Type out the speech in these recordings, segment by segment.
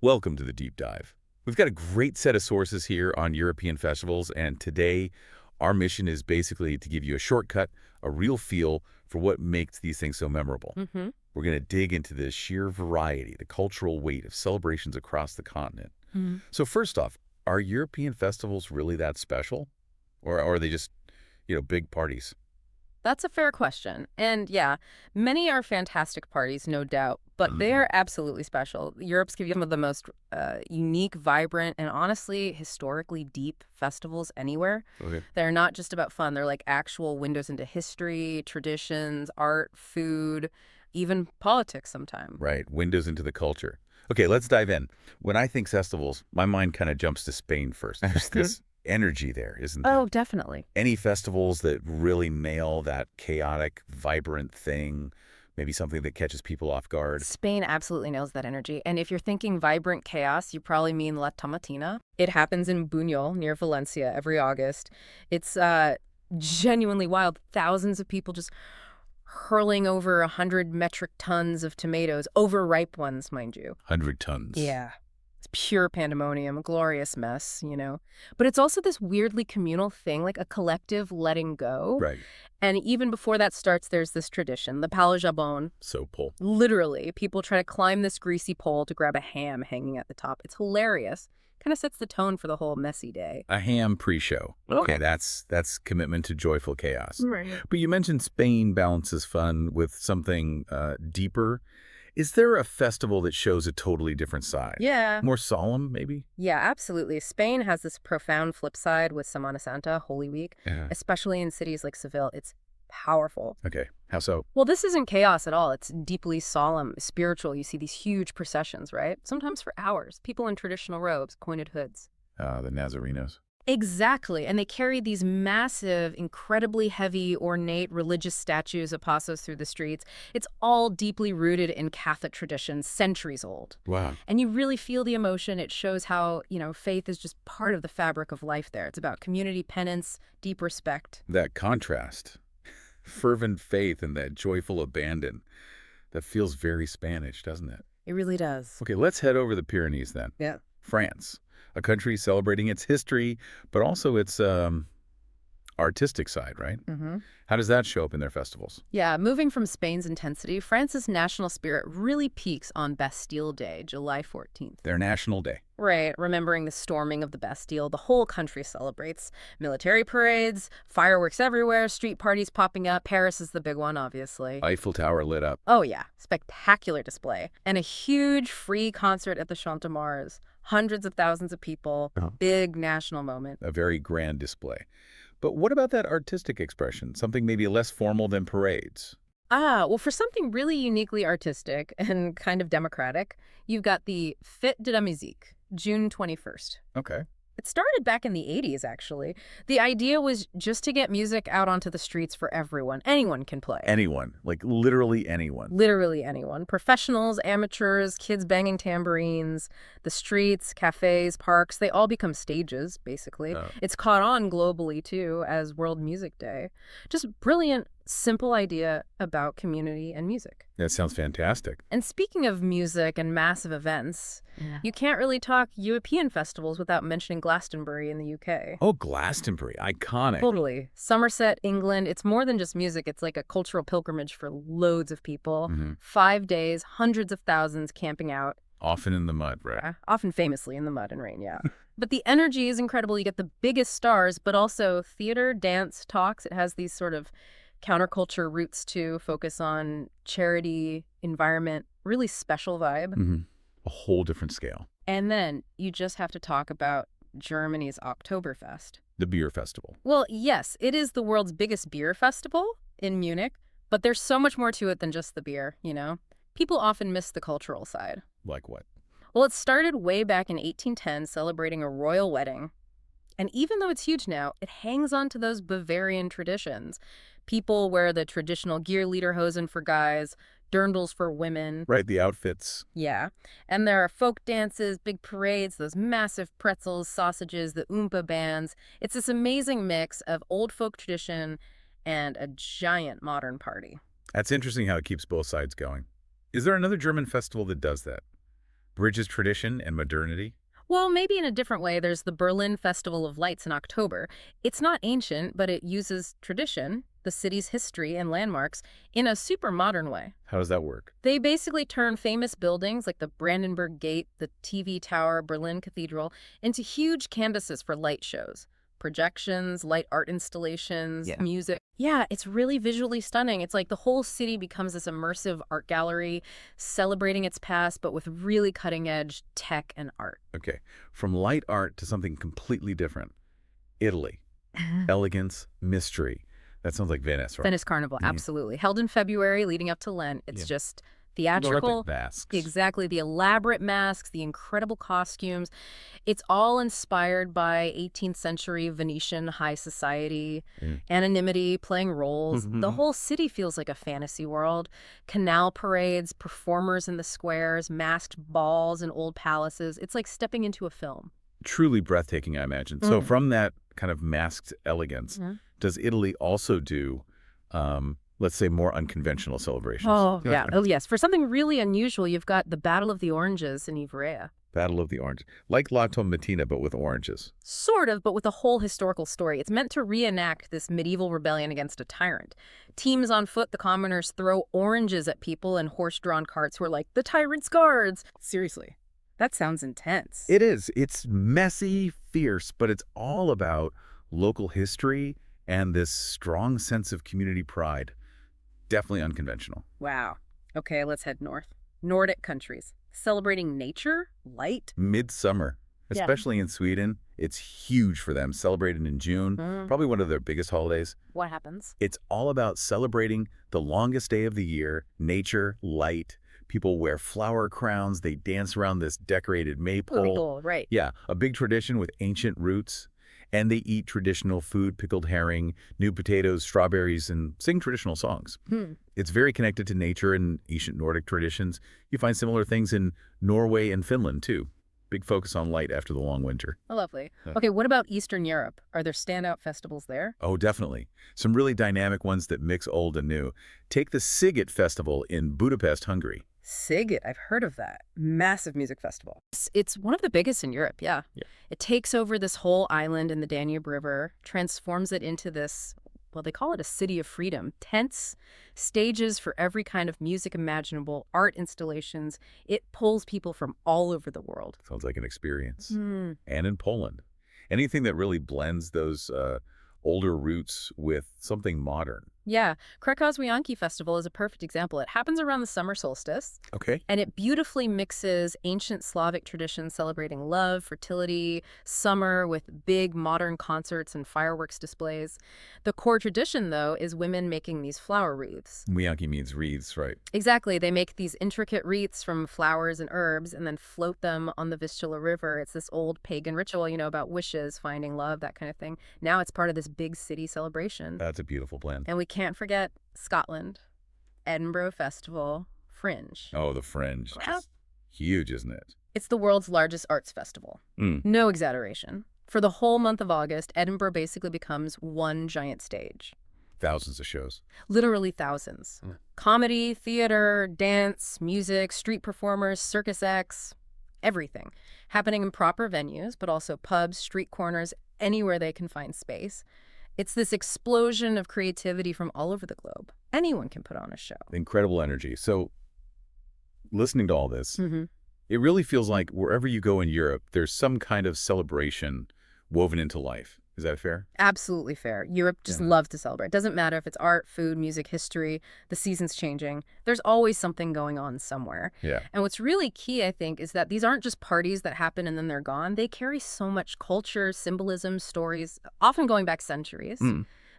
Welcome to the Deep Dive. We've got a great set of sources here on European festivals, and today our mission is basically to give you a shortcut, a real feel for what makes these things so memorable. Mm-hmm. We're going to dig into the sheer variety, the cultural weight of celebrations across the continent. Hmm. So first off, are European festivals really that special? Or are they just, big parties? That's a fair question. And yeah, many are fantastic parties, no doubt, but they Mhm. are absolutely special. Europe's give you some of the most unique, vibrant, and honestly, historically deep festivals anywhere. Okay. They're not just about fun, they're like actual windows into history, traditions, art, food, even politics sometimes. Right, windows into the culture. Okay, let's dive in. When I think festivals, my mind kind of jumps to Spain first. There's this energy there, isn't there? Oh, definitely. Any festivals that really nail that chaotic, vibrant thing, maybe something that catches people off guard. Spain absolutely nails that energy. And if you're thinking vibrant chaos, you probably mean La Tomatina. It happens in Buñol near Valencia every August. It's genuinely wild. Thousands of people just hurling over 100 metric tons of tomatoes, overripe ones, mind you. 100 tons. Yeah. It's pure pandemonium, a glorious mess, you know. But it's also this weirdly communal thing, like a collective letting go. Right. And even before that starts, there's this tradition, the Palo Jabon. So pull. Literally, people try to climb this greasy pole to grab a ham hanging at the top. It's hilarious. Kind of sets the tone for the whole messy day. A ham pre-show. Okay, Okay. that's commitment to joyful chaos. Right. But you mentioned Spain balances fun with something deeper. Is there a festival that shows a totally different side? Yeah. More solemn, maybe? Yeah, absolutely. Spain has this profound flip side with Semana Santa, Holy Week, Yeah. especially in cities like Seville. It's powerful. Okay, how so? Well, this isn't chaos at all. It's deeply solemn, spiritual. You see these huge processions, right? Sometimes for hours. People in traditional robes, pointed hoods. The Nazarenos. Exactly. And they carry these massive, incredibly heavy, ornate religious statues of Passos through the streets. It's all deeply rooted in Catholic tradition, centuries old. Wow. And you really feel the emotion. It shows how, faith is just part of the fabric of life there. It's about community penance, deep respect. That contrast, fervent faith and that joyful abandon, that feels very Spanish, doesn't it? It really does. Okay, let's head over the Pyrenees then. Yeah. France, a country celebrating its history, but also its artistic side, right? Mm-hmm. How does that show up in their festivals? Yeah, moving from Spain's intensity, France's national spirit really peaks on Bastille Day, July 14th. Their national day. Right, remembering the storming of the Bastille, the whole country celebrates. Military parades, fireworks everywhere, street parties popping up. Paris is the big one, obviously. Eiffel Tower lit up. Oh yeah, spectacular display. And a huge free concert at the Champ de Mars. Hundreds of thousands of people. Oh. Big national moment. A very grand display. But what about that artistic expression? Something maybe less formal than parades? Well, for something really uniquely artistic and kind of democratic, you've got the Fête de la Musique, June 21st. Okay. It started back in the 80s, actually. The idea was just to get music out onto the streets for everyone. Anyone can play. Anyone, like literally anyone. Literally anyone. Professionals, amateurs, kids banging tambourines, the streets, cafes, parks, they all become stages, basically. Oh. It's caught on globally, too, as World Music Day. Just brilliant, simple idea about community and music. That sounds fantastic. And speaking of music and massive events, you can't really talk European festivals without mentioning Glastonbury in the UK. Oh, Glastonbury, iconic. Totally. Somerset, England, it's more than just music. It's like a cultural pilgrimage for loads of people. Mhm. 5 days, hundreds of thousands camping out, Often in the mud, right? often famously in the mud and rain, yeah. But the energy is incredible. You get the biggest stars, but also theater, dance, talks. It has these sort of counterculture roots to focus on charity, environment, really special vibe. Mhm. A whole different scale. And then you just have to talk about Germany's Oktoberfest. The beer festival. Well, yes, it is the world's biggest beer festival in Munich, but there's so much more to it than just the beer, you know? People often miss the cultural side. Like what? Well, it started way back in 1810 celebrating a royal wedding. And even though it's huge now, it hangs on to those Bavarian traditions. People wear the traditional gear lederhosen for guys, dirndls for women. Right, the outfits. Yeah. And there are folk dances, big parades, those massive pretzels, sausages, the Oompa bands. It's this amazing mix of old folk tradition and a giant modern party. That's interesting how it keeps both sides going. Is there another German festival that does that? bridges tradition and modernity. Well, maybe in a different way. There's the Berlin Festival of Lights in October. It's not ancient, but it uses tradition, the city's history and landmarks, in a super modern way. How does that work? They basically turn famous buildings like the Brandenburg Gate, the TV Tower, Berlin Cathedral, into huge canvases for light shows. Projections, light art installations, Yeah. music. Yeah, it's really visually stunning. It's like the whole city becomes this immersive art gallery, celebrating its past, but with really cutting-edge tech and art. Okay, from light art to something completely different. Italy. Elegance, mystery. That sounds like Venice, right? Venice Carnival, absolutely. Held in February, leading up to Lent. It's Yeah. just theatrical. Masks. Exactly. The elaborate masks, the incredible costumes. It's all inspired by 18th century Venetian high society, anonymity, playing roles. The whole city feels like a fantasy world. Canal parades, performers in the squares, masked balls in old palaces. It's like stepping into a film. Truly breathtaking, I imagine. So from that kind of masked elegance, does Italy also do, let's say, more unconventional celebrations? Oh, yeah. Oh, yes. For something really unusual, you've got the Battle of the Oranges in Ivrea. Battle of the Orange. Like La Tomatina, but with oranges. Sort of, but with a whole historical story. It's meant to reenact this medieval rebellion against a tyrant. Teams on foot, the commoners throw oranges at people in horse-drawn carts who are like, the tyrant's guards. Seriously. That sounds intense. It is. It's messy, fierce, but it's all about local history and this strong sense of community pride. Definitely unconventional. Wow. Okay, let's head north. Nordic countries. Celebrating nature, light. Midsummer, Yeah. especially in Sweden, it's huge for them. Celebrated in June, probably one of their biggest holidays. What happens? It's all about celebrating the longest day of the year, nature, light. People wear flower crowns. They dance around this decorated maypole. Cool, right. Yeah, a big tradition with ancient roots. And they eat traditional food, pickled herring, new potatoes, strawberries, and sing traditional songs. It's very connected to nature and ancient Nordic traditions. You find similar things in Norway and Finland, too. Big focus on light after the long winter. Oh, lovely. Okay, what about Eastern Europe? Are there standout festivals there? Oh, definitely. Some really dynamic ones that mix old and new. Take the Sziget Festival in Budapest, Hungary. Sziget, I've heard of that. Massive music festival. It's one of the biggest in Europe, yeah. It takes over this whole island in the Danube River, transforms it into this, well, they call it a city of freedom. Tents, stages for every kind of music imaginable, art installations. It pulls people from all over the world. Sounds like an experience. And in Poland. Anything that really blends those older roots with something modern. Yeah, Krakow's Wianki Festival is a perfect example. It happens around the summer solstice, Okay. and it beautifully mixes ancient Slavic traditions celebrating love, fertility, summer with big modern concerts and fireworks displays. The core tradition, though, is women making these flower wreaths. Wianki means wreaths, right? Exactly. They make these intricate wreaths from flowers and herbs and then float them on the Vistula River. It's this old pagan ritual, about wishes, finding love, that kind of thing. Now it's part of this big city celebration. That's a beautiful plan. And we can't forget Scotland, Edinburgh Festival, Fringe. Oh, the Fringe. Just huge, isn't it? It's the world's largest arts festival. No exaggeration. For the whole month of August, Edinburgh basically becomes one giant stage. Thousands of shows. Literally thousands. Comedy, theater, dance, music, street performers, circus acts, everything. Happening in proper venues, but also pubs, street corners, anywhere they can find space. It's this explosion of creativity from all over the globe. Anyone can put on a show. Incredible energy. So, listening to all this, it really feels like wherever you go in Europe, there's some kind of celebration woven into life. Is that fair? Absolutely fair. Europe just loves to celebrate. Doesn't matter if it's art, food, music, history, the season's changing. There's always something going on somewhere. Yeah. And what's really key, I think, is that these aren't just parties that happen and then they're gone. They carry so much culture, symbolism, stories, often going back centuries.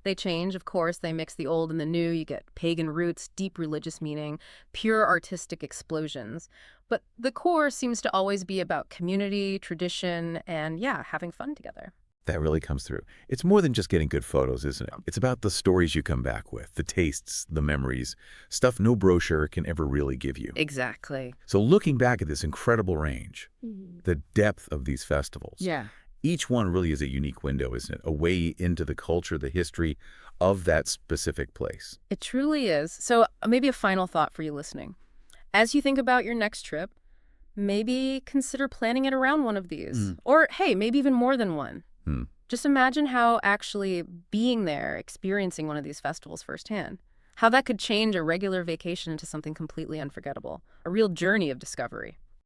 They change, of course. They mix the old and the new. You get pagan roots, deep religious meaning, pure artistic explosions. But the core seems to always be about community, tradition, and, yeah, having fun together. That really comes through. It's more than just getting good photos, isn't it? It's about the stories you come back with, the tastes, the memories, stuff no brochure can ever really give you. Exactly. So looking back at this incredible range, the depth of these festivals, Yeah. each one really is a unique window, isn't it? A way into the culture, the history of that specific place. It truly is. So maybe a final thought for you listening. As you think about your next trip, maybe consider planning it around one of these. Or, hey, maybe even more than one. Just imagine how actually being there, experiencing one of these festivals firsthand, how that could change a regular vacation into something completely unforgettable, a real journey of discovery.